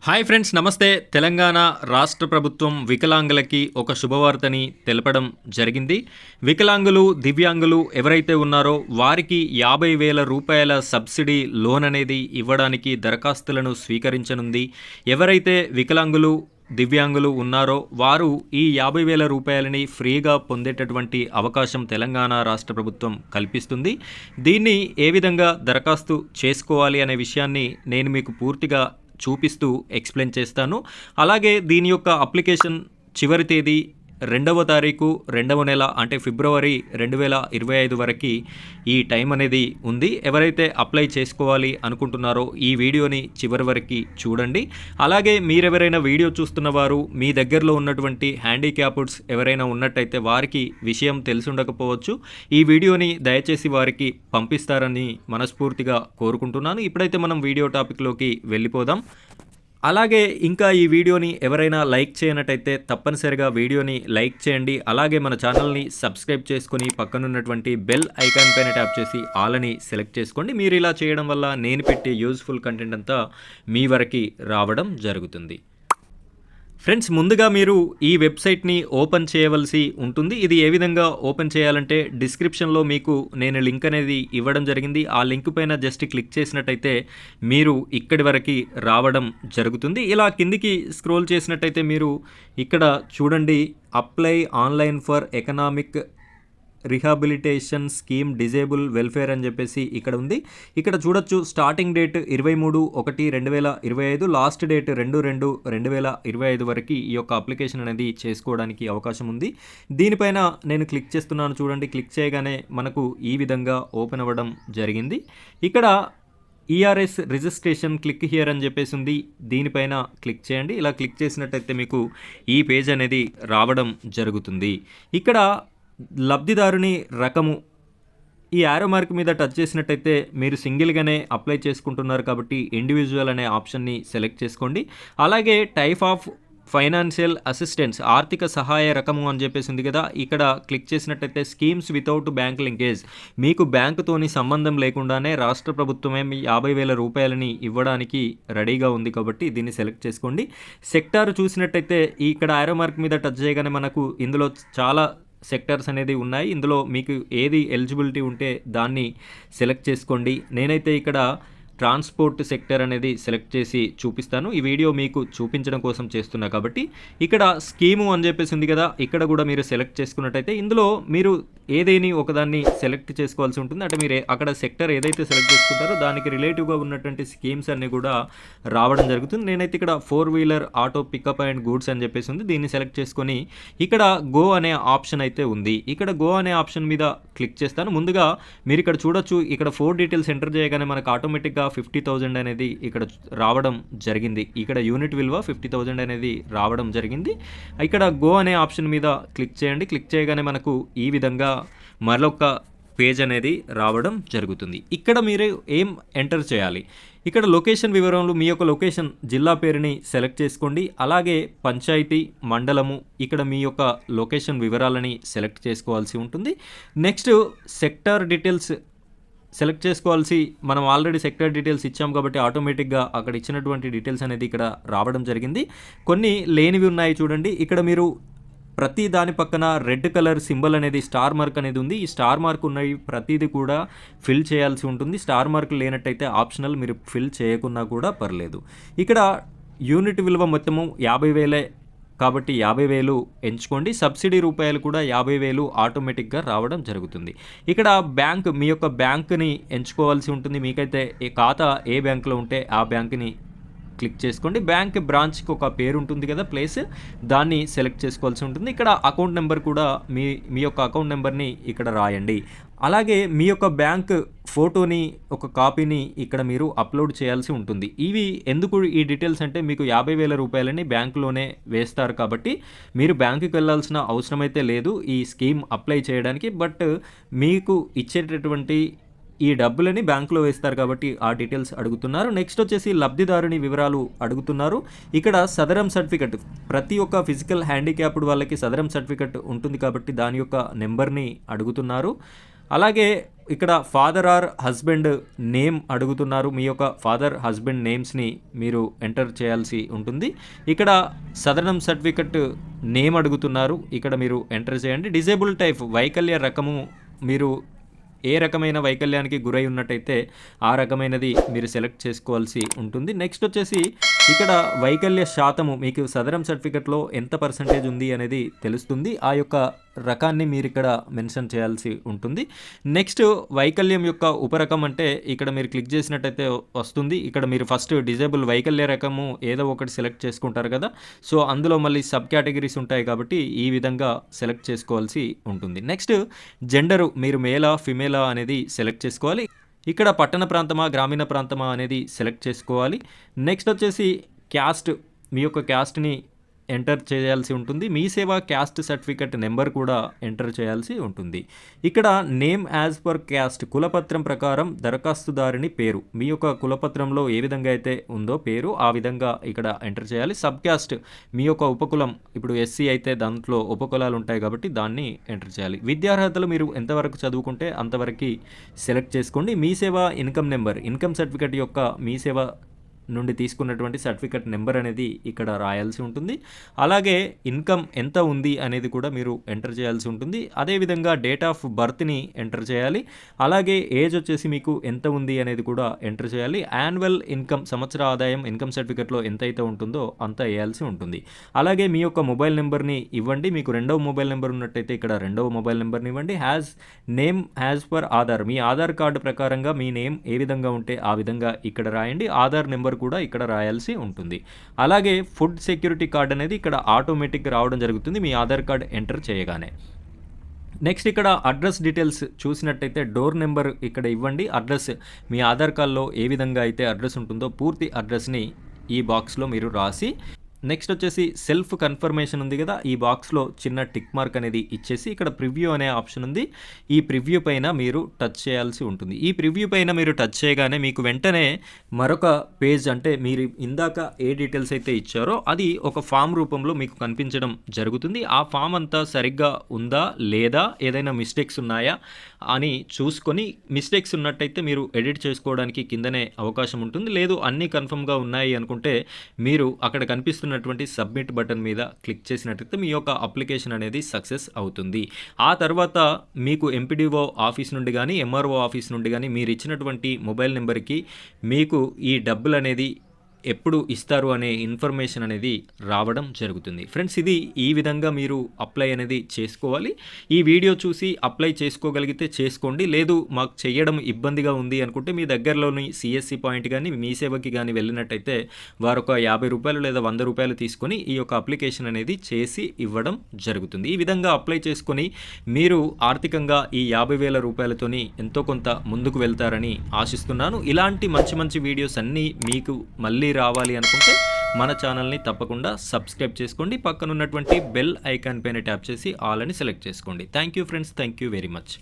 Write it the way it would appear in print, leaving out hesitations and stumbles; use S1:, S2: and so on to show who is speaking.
S1: Hi friends, నమస్తే. తెలంగాణ రాష్ట్ర ప్రభుత్వం వికలాంగులకి ఒక శుభవార్తని తెలపడం జరిగింది. వికలాంగులు, దివ్యాంగులు ఎవరైతే ఉన్నారో వారికి 50,000 రూపాయల సబ్సిడీ లోన్ అనేది ఇవ్వడానికి దరఖాస్తులను స్వీకరించనుంది. ఎవరైతే వికలాంగులు, దివ్యాంగులు ఉన్నారో వారు ఈ 50,000 రూపాయలని ఫ్రీగా పొందేటటువంటి అవకాశం తెలంగాణ రాష్ట్ర ప్రభుత్వం కల్పిస్తుంది. దీన్ని ఏ విధంగా దరఖాస్తు చేసుకోవాలి అనే విషయాన్ని నేను మీకు పూర్తిగా చూపిస్తూ ఎక్స్ప్లెయిన్ చేస్తాను. అలాగే దీని యొక్క అప్లికేషన్ చివరి తేదీ 2వ తారీఖు 2వ నెల అంటే ఫిబ్రవరి 2025 వరకు ఈ టైం అనేది ఉంది. ఎవరైతే అప్లై చేసుకోవాలి అనుకుంటున్నారో ఈ వీడియోని చివరి వరకు చూడండి. అలాగే మీరెవరైనా వీడియో చూస్తున్న వారు మీ దగ్గరలో ఉన్నటువంటి హ్యాండిక్యాప్డ్స్ ఎవరైనా ఉన్నట్టయితే వారికి విషయం తెలిసి ఉండకపోవచ్చు. ఈ వీడియోని దయచేసి వారికి పంపిస్తారని మనస్ఫూర్తిగా కోరుకుంటున్నాను. ఇప్పుడైతే మనం వీడియో టాపిక్లోకి వెళ్ళిపోదాం. అలాగే ఇంకా ఈ వీడియోని ఎవరైనా లైక్ చేయనట్టయితే తప్పనిసరిగా వీడియోని లైక్ చేయండి. అలాగే మన ఛానల్ని సబ్స్క్రైబ్ చేసుకుని పక్కనున్నటువంటి బెల్ ఐకాన్ పైన ట్యాప్ చేసి ఆల్ అని సెలెక్ట్ చేసుకోండి. మీరు ఇలా చేయడం వల్ల నేను పెట్టే యూజ్ఫుల్ కంటెంట్ అంతా మీ వరకు రావడం జరుగుతుంది. ఫ్రెండ్స్, ముందుగా మీరు ఈ వెబ్సైట్ని ఓపెన్ చేయవలసి ఉంటుంది. ఇది ఏ విధంగా ఓపెన్ చేయాలంటే డిస్క్రిప్షన్లో మీకు నేను లింక్ అనేది ఇవ్వడం జరిగింది. ఆ లింక్ పైన జస్ట్ క్లిక్ చేసినట్టయితే మీరు ఇక్కడి వరకు రావడం జరుగుతుంది. ఇలా కిందికి స్క్రోల్ చేసినట్టయితే మీరు ఇక్కడ చూడండి, apply online for economic rehabilitation scheme disable welfare అని చెప్పేసి ఇక్కడ ఉంది. ఇక్కడ చూడొచ్చు, స్టార్టింగ్ డేట్ 23/1/2025, లాస్ట్ డేట్ 2/2/2025 వరకు ఈ యొక్క అప్లికేషన్ అనేది చేసుకోవడానికి అవకాశం ఉంది. దీనిపైన నేను క్లిక్ చేస్తున్నాను. చూడండి, క్లిక్ చేయగానే మనకు ఈ విధంగా ఓపెన్ అవ్వడం జరిగింది. ఇక్కడ ఈఆర్ఎస్ రిజిస్ట్రేషన్ క్లిక్ హియర్ అని చెప్పేసి ఉంది. దీనిపైన క్లిక్ చేయండి. ఇలా క్లిక్ చేసినట్టయితే మీకు ఈ పేజ్ అనేది రావడం జరుగుతుంది. ఇక్కడ లబ్ధిదారుని రకము, ఈ యారో మార్క్ మీద టచ్ చేసినట్టయితే మీరు సింగిల్గానే అప్లై చేసుకుంటున్నారు కాబట్టి ఇండివిజువల్ అనే ఆప్షన్ని సెలెక్ట్ చేసుకోండి. అలాగే టైప్ ఆఫ్ ఫైనాన్షియల్ అసిస్టెన్స్, ఆర్థిక సహాయ రకము అని చెప్పేసి ఉంది కదా, ఇక్కడ క్లిక్ చేసినట్టయితే స్కీమ్స్ వితౌట్ బ్యాంక్ లింకేజ్, మీకు బ్యాంకుతోని సంబంధం లేకుండానే రాష్ట్ర ప్రభుత్వమే మీ 50,000 రూపాయలని ఇవ్వడానికి రెడీగా ఉంది కాబట్టి దీన్ని సెలెక్ట్ చేసుకోండి. సెక్టార్ చూసినట్టయితే ఇక్కడ యారో మార్క్ మీద టచ్ చేయగానే మనకు ఇందులో చాలా సెక్టర్స్ అనేది ఉన్నాయి. ఇందులో మీకు ఏది ఎలిజిబిలిటీ ఉంటే దాన్ని సెలెక్ట్ చేసుకోండి. నేనైతే ఇక్కడ ట్రాన్స్పోర్ట్ సెక్టర్ అనేది సెలెక్ట్ చేసి చూపిస్తాను. ఈ వీడియో మీకు చూపించడం కోసం చేస్తున్నా కాబట్టి ఇక్కడ స్కీము అని చెప్పేసి ఉంది కదా, ఇక్కడ కూడా మీరు సెలెక్ట్ చేసుకున్నట్టయితే ఇందులో మీరు ఏదేని ఒకదాన్ని సెలెక్ట్ చేసుకోవాల్సి ఉంటుంది. అంటే మీరు అక్కడ సెక్టర్ ఏదైతే సెలెక్ట్ చేసుకుంటారో దానికి రిలేటివ్గా ఉన్నటువంటి స్కీమ్స్ అన్నీ కూడా రావడం జరుగుతుంది. నేనైతే ఇక్కడ 4-వీలర్ ఆటో పికప్ అండ్ గూడ్స్ అని చెప్పేసి ఉంది. దీన్ని సెలెక్ట్ చేసుకొని ఇక్కడ గో అనే ఆప్షన్ అయితే ఉంది. ఇక్కడ గో అనే ఆప్షన్ మీద క్లిక్ చేస్తాను. ముందుగా మీరు ఇక్కడ చూడొచ్చు, ఇక్కడ 4 డీటెయిల్స్ ఎంటర్ చేయగానే మనకు ఆటోమేటిక్గా 50,000 అనేది ఇక్కడ రావడం జరిగింది. ఇక్కడ యూనిట్ విలువ 50,000 అనేది రావడం జరిగింది. ఇక్కడ గో అనే ఆప్షన్ మీద క్లిక్ చేయండి. క్లిక్ చేయగానే మనకు ఈ విధంగా మరొక పేజ్ అనేది రావడం జరుగుతుంది. ఇక్కడ మీరు ఏం ఎంటర్ చేయాలి, ఇక్కడ లొకేషన్ వివరంలో మీ యొక్క లొకేషన్ జిల్లా పేరుని సెలెక్ట్ చేసుకోండి. అలాగే పంచాయతీ, మండలము, ఇక్కడ మీ యొక్క లొకేషన్ వివరాలని సెలెక్ట్ చేసుకోవాల్సి ఉంటుంది. నెక్స్ట్ సెక్టార్ డీటెయిల్స్ సెలెక్ట్ చేసుకోవాల్సి, మనం ఆల్రెడీ సెక్టర్ డీటెయిల్స్ ఇచ్చాం కాబట్టి ఆటోమేటిక్గా అక్కడ ఇచ్చినటువంటి డీటెయిల్స్ అనేది ఇక్కడ రావడం జరిగింది. కొన్ని లేనివి ఉన్నాయి చూడండి. ఇక్కడ మీరు ప్రతి దాని పక్కన రెడ్ కలర్ సింబల్ అనేది స్టార్ మార్క్ అనేది ఉంది. ఈ స్టార్ మార్క్ ఉన్నవి ప్రతిదీ కూడా ఫిల్ చేయాల్సి ఉంటుంది. స్టార్ మార్క్ లేనట్టయితే ఆప్షనల్, మీరు ఫిల్ చేయకున్నా కూడా పర్లేదు. ఇక్కడ యూనిట్ విలువ మొత్తము 50,000 కాబట్టి 50,000 ఎంచుకోండి. సబ్సిడీ రూపాయలు కూడా 50,000 ఆటోమేటిక్గా రావడం జరుగుతుంది. ఇక్కడ బ్యాంక్, మీ యొక్క బ్యాంక్ని ఎంచుకోవాల్సి ఉంటుంది. మీకైతే ఈ ఖాతా ఏ బ్యాంకులో ఉంటే ఆ బ్యాంక్ని క్లిక్ చేసుకోండి. బ్యాంక్ బ్రాంచ్కి ఒక పేరు ఉంటుంది కదా, ప్లేస్, దాన్ని సెలెక్ట్ చేసుకోవాల్సి ఉంటుంది. ఇక్కడ అకౌంట్ నెంబర్ కూడా మీ యొక్క అకౌంట్ నెంబర్ని ఇక్కడ రాయండి. అలాగే మీ యొక్క బ్యాంక్ ఫోటోని, ఒక కాపీని ఇక్కడ మీరు అప్లోడ్ చేయాల్సి ఉంటుంది. ఇవి ఎందుకు ఈ డీటెయిల్స్ అంటే మీకు 50,000 రూపాయలని బ్యాంకులోనే వేస్తారు కాబట్టి మీరు బ్యాంకుకి వెళ్ళాల్సిన అవసరం అయితే లేదు ఈ స్కీమ్ అప్లై చేయడానికి. బట్ మీకు ఇచ్చేటటువంటి ఈ డబ్బులని బ్యాంకులో వేస్తారు కాబట్టి ఆ డీటెయిల్స్ అడుగుతున్నారు. నెక్స్ట్ వచ్చేసి లబ్ధిదారుని వివరాలు అడుగుతున్నారు. ఇక్కడ సదరం సర్టిఫికెట్, ప్రతి ఒక్క ఫిజికల్ హ్యాండిక్యాప్డ్ వాళ్ళకి సదరం సర్టిఫికెట్ ఉంటుంది కాబట్టి దాని యొక్క నెంబర్ని అడుగుతున్నారు. అలాగే ఇక్కడ ఫాదర్ ఆర్ హస్బెండ్ నేమ్ అడుగుతున్నారు. మీ యొక్క ఫాదర్ హస్బెండ్ నేమ్స్ని మీరు ఎంటర్ చేయాల్సి ఉంటుంది. ఇక్కడ సదరం సర్టిఫికెట్ నేమ్ అడుగుతున్నారు. ఇక్కడ మీరు ఎంటర్ చేయండి. డిజేబుల్ టైప్ వైకల్య రకము మీరు ఏ రకమైన వైకల్యానికి గురై ఉన్నట్టయితే ఆ రకమైనది మీరు సెలెక్ట్ చేసుకోవాల్సి ఉంటుంది. నెక్స్ట్ వచ్చేసి ఇక్కడ వైకల్య శాతము మీకు సదరం సర్టిఫికెట్లో ఎంత పర్సంటేజ్ ఉంది అనేది తెలుస్తుంది. ఆ యొక్క రకాన్ని మీరు ఇక్కడ మెన్షన్ చేయాల్సి ఉంటుంది. నెక్స్ట్ వైకల్యం యొక్క ఉపరకం అంటే ఇక్కడ మీరు క్లిక్ చేసినట్టయితే వస్తుంది. ఇక్కడ మీరు ఫస్ట్ డిజేబుల్ వైకల్య రకము ఏదో ఒకటి సెలెక్ట్ చేసుకుంటారు కదా, సో అందులో మళ్ళీ సబ్ కేటగిరీస్ ఉంటాయి కాబట్టి ఈ విధంగా సెలెక్ట్ చేసుకోవాల్సి ఉంటుంది. నెక్స్ట్ జెండరు మీరు మేలా ఫిమేలా అనేది సెలెక్ట్ చేసుకోవాలి. ఇక్కడ పట్టణ ప్రాంతమా గ్రామీణ ప్రాంతమా అనేది సెలెక్ట్ చేసుకోవాలి. నెక్స్ట్ వచ్చేసి క్యాస్ట్, మీ యొక్క క్యాస్ట్ని ఎంటర్ చేయాల్సి ఉంటుంది. మీ సేవ క్యాస్ట్ సర్టిఫికెట్ నెంబర్ కూడా ఎంటర్ చేయాల్సి ఉంటుంది. ఇక్కడ నేమ్ యాజ్ పర్ క్యాస్ట్, కులపత్రం ప్రకారం దరఖాస్తుదారుని పేరు, మీ యొక్క కులపత్రంలో ఏ విధంగా అయితే ఉందో పేరు ఆ విధంగా ఇక్కడ ఎంటర్ చేయాలి. సబ్ క్యాస్ట్ మీ యొక్క ఉపకులం, ఇప్పుడు ఎస్సీ అయితే దాంట్లో ఉపకులాలు ఉంటాయి కాబట్టి దాన్ని ఎంటర్ చేయాలి. విద్యార్హతలు మీరు ఎంతవరకు చదువుకుంటే అంతవరకు సెలెక్ట్ చేసుకోండి. మీ సేవ ఇన్కమ్ నెంబర్, ఇన్కమ్ సర్టిఫికెట్ యొక్క మీ సేవ నుండి తీసుకున్నటువంటి సర్టిఫికెట్ నెంబర్ అనేది ఇక్కడ రాయాల్సి ఉంటుంది. అలాగే ఇన్కమ్ ఎంత ఉంది అనేది కూడా మీరు ఎంటర్ చేయాల్సి ఉంటుంది. అదేవిధంగా డేట్ ఆఫ్ బర్త్ని ఎంటర్ చేయాలి. అలాగే ఏజ్ వచ్చేసి మీకు ఎంత ఉంది అనేది కూడా ఎంటర్ చేయాలి. యాన్యువల్ ఇన్కమ్, సంవత్సర ఆదాయం ఇన్కమ్ సర్టిఫికెట్లో ఎంత అయితే ఉంటుందో అంత వేయాల్సి ఉంటుంది. అలాగే మీ యొక్క మొబైల్ నెంబర్ని ఇవ్వండి. మీకు రెండవ మొబైల్ నెంబర్ ఉన్నట్టయితే ఇక్కడ రెండవ మొబైల్ నెంబర్ని ఇవ్వండి. నేమ్ యాజ్ పర్ ఆధార్, మీ ఆధార్ కార్డు ప్రకారంగా మీ నేమ్ ఏ విధంగా ఉంటే ఆ విధంగా ఇక్కడ రాయండి. ఆధార్ నెంబర్ కూడా ఇక్కడ రాయాల్సి ఉంటుంది. అలాగే ఫుడ్ సెక్యూరిటీ కార్డ్ అనేది ఇక్కడ ఆటోమేటిక్ రావడం జరుగుతుంది మీ ఆధార్ కార్డ్ ఎంటర్ చేయగానే. నెక్స్ట్ ఇక్కడ అడ్రస్ డీటెయిల్స్ చూసినట్టయితే డోర్ నెంబర్ ఇక్కడ ఇవ్వండి. అడ్రస్ మీ ఆధార్ కార్డులో ఏ విధంగా అయితే అడ్రస్ ఉంటుందో పూర్తి అడ్రస్ని ఈ బాక్స్లో మీరు రాసి, నెక్స్ట్ వచ్చేసి సెల్ఫ్ కన్ఫర్మేషన్ ఉంది కదా, ఈ బాక్స్లో చిన్న టిక్ మార్క్ అనేది ఇచ్చేసి ఇక్కడ ప్రివ్యూ అనే ఆప్షన్ ఉంది. ఈ ప్రివ్యూ పైన మీరు టచ్ చేయాల్సి ఉంటుంది. ఈ ప్రివ్యూ పైన మీరు టచ్ చేయగానే మీకు వెంటనే మరొక పేజ్, అంటే మీరు ఇందాక ఏ డీటెయిల్స్ అయితే ఇచ్చారో అది ఒక ఫామ్ రూపంలో మీకు కనిపించడం జరుగుతుంది. ఆ ఫామ్ అంతా సరిగ్గా ఉందా లేదా, ఏదైనా మిస్టేక్స్ ఉన్నాయా అని చూసుకొని, మిస్టేక్స్ ఉన్నట్టయితే మీరు ఎడిట్ చేసుకోవడానికి కిందనే అవకాశం ఉంటుంది. లేదు అన్నీ కన్ఫర్మ్గా ఉన్నాయి అనుకుంటే మీరు అక్కడ కనిపిస్తున్నటువంటి సబ్మిట్ బటన్ మీద క్లిక్ చేసినట్లయితే మీ యొక్క అప్లికేషన్ అనేది సక్సెస్ అవుతుంది. ఆ తర్వాత మీకు ఎంపీడీఓ ఆఫీస్ నుండి కానీ ఎంఆర్ఓ ఆఫీస్ నుండి కానీ మీరు ఇచ్చినటువంటి మొబైల్ నెంబర్కి మీకు ఈ డబ్బులు అనేది ఎప్పుడు ఇస్తారు అనే ఇన్ఫర్మేషన్ అనేది రావడం జరుగుతుంది. ఫ్రెండ్స్, ఇది ఈ విధంగా మీరు అప్లై అనేది చేసుకోవాలి. ఈ వీడియో చూసి అప్లై చేసుకోగలిగితే చేసుకోండి. లేదు మాకు చేయడం ఇబ్బందిగా ఉంది అనుకుంటే మీ దగ్గరలోని సిఎస్సి పాయింట్ కానీ మీ సేవకి కానీ వెళ్ళినట్టయితే వారు ఒక 50 రూపాయలు లేదా 100 రూపాయలు తీసుకొని ఈ యొక్క అప్లికేషన్ అనేది చేసి ఇవ్వడం జరుగుతుంది. ఈ విధంగా అప్లై చేసుకొని మీరు ఆర్థికంగా ఈ 50,000 రూపాయలతోని ఎంతో కొంత ముందుకు వెళ్తారని ఆశిస్తున్నాను. ఇలాంటి మంచి మంచి వీడియోస్ అన్నీ మీకు మళ్ళీ రావాలి అనుకుంటే మన ఛానల్ని తప్పకుండా సబ్స్క్రైబ్ చేసుకోండి. పక్కన ఉన్నటువంటి బెల్ ఐకాన్ పైన ట్యాప్ చేసి ఆల్ అని సెలెక్ట్ చేసుకోండి. Thank you friends, thank you very much.